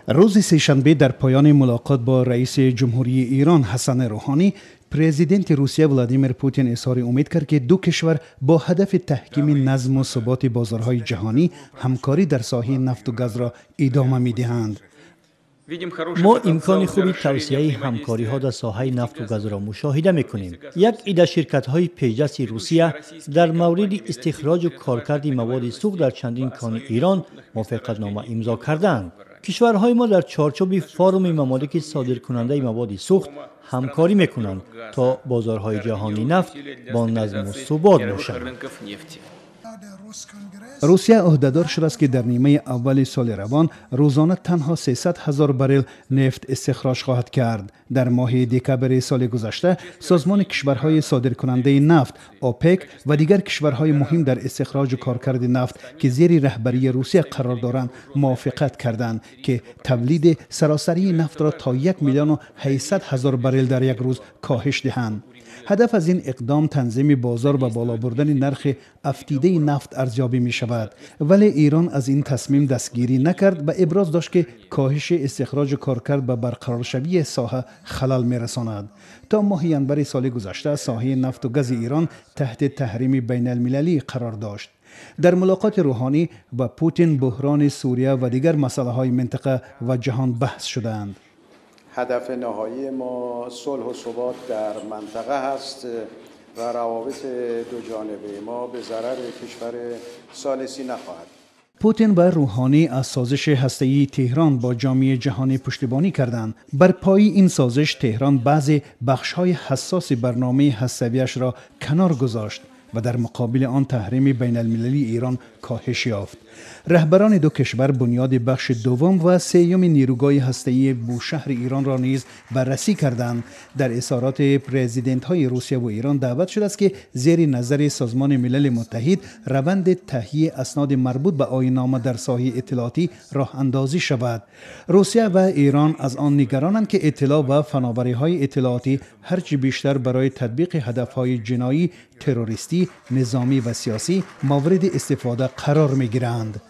روز سه‌شنبه در پایان ملاقات با رئیس جمهوری ایران حسن روحانی، پرزیدنت روسیه ولادیمیر پوتین اظهار امید کرد که دو کشور با هدف تحکیم نظم و ثبات بازارهای جهانی همکاری در ساحه نفت و گاز را ادامه می‌دهند. ما امکان خوبی توسعه همکاری ها در ساحه نفت و گاز را مشاهده می‌کنیم. یک عده شرکت‌های پیشدست روسیه در مورد استخراج و کارکرد مواد سوخت در چندین کان ایران موافقتنامه امضا کردند. کشورهای ما در چارچوب فورم ممالک صادرکننده مواد سوخت همکاری می‌کنند تا بازارهای جهانی نفت با نظم و ثبات باشند. روسیه عهدهدار شده است که در نیمه اول سال روان روزانه تنها 300,000 بارل نفت استخراج خواهد کرد. در ماه دکمبر سال گذشته سازمان کشورهای صادرکننده نفت اوپک و دیگر کشورهای مهم در استخراج و کارکرد نفت که زیر رهبری روسیه قرار دارند موافقت کردند که تولید سراسری نفت را تا 1,800,000 بارل در یک روز کاهش دهند. هدف از این اقدام تنظیم بازار و بالا بردن نرخ افتیده نفت ارزیابی می شود، ولی ایران از این تصمیم دستگیری نکرد و ابراز داشت که کاهش استخراج کارکرد به برقرار شوی ساحه خلل می رساند. تا ماه ینور سال گذشته ساحه نفت و گاز ایران تحت تحریم بین المللی قرار داشت. در ملاقات روحانی و پوتین بحران سوریه و دیگر مسائل های منطقه و جهان بحث شدند. هدف نهایی ما صلح و ثبات در منطقه هست و روابط دو جانبه ما به ضرر کشور ثالثی نخواهد. پوتین و روحانی از سازش هسته‌ای تهران با جامعه جهانی پشتیبانی کردند. بر پای این سازش تهران بعضی بخش‌های حساس برنامه هسته‌ای‌اش را کنار گذاشت و در مقابل آن تحریم بین المللی ایران کاهش یافت. رهبران دو کشور بنیاد بخش دوم و سوم نیروگاه هسته‌ای بوشهر ایران را نیز بررسی کردند. در اظهارات پرزیدنت‌های روسیه و ایران دعوت شده است که زیر نظر سازمان ملل متحد روند تهیه اسناد مربوط به آیین‌نامه در ساحه اطلاعاتی راه اندازی شود. روسیه و ایران از آن نگرانند که اطلاع و فناوری‌های اطلاعاتی هرچی بیشتر برای تطبیق هدف‌های جنایی، تروریستی، نظامی و سیاسی مورد استفاده قرار می‌گیرند.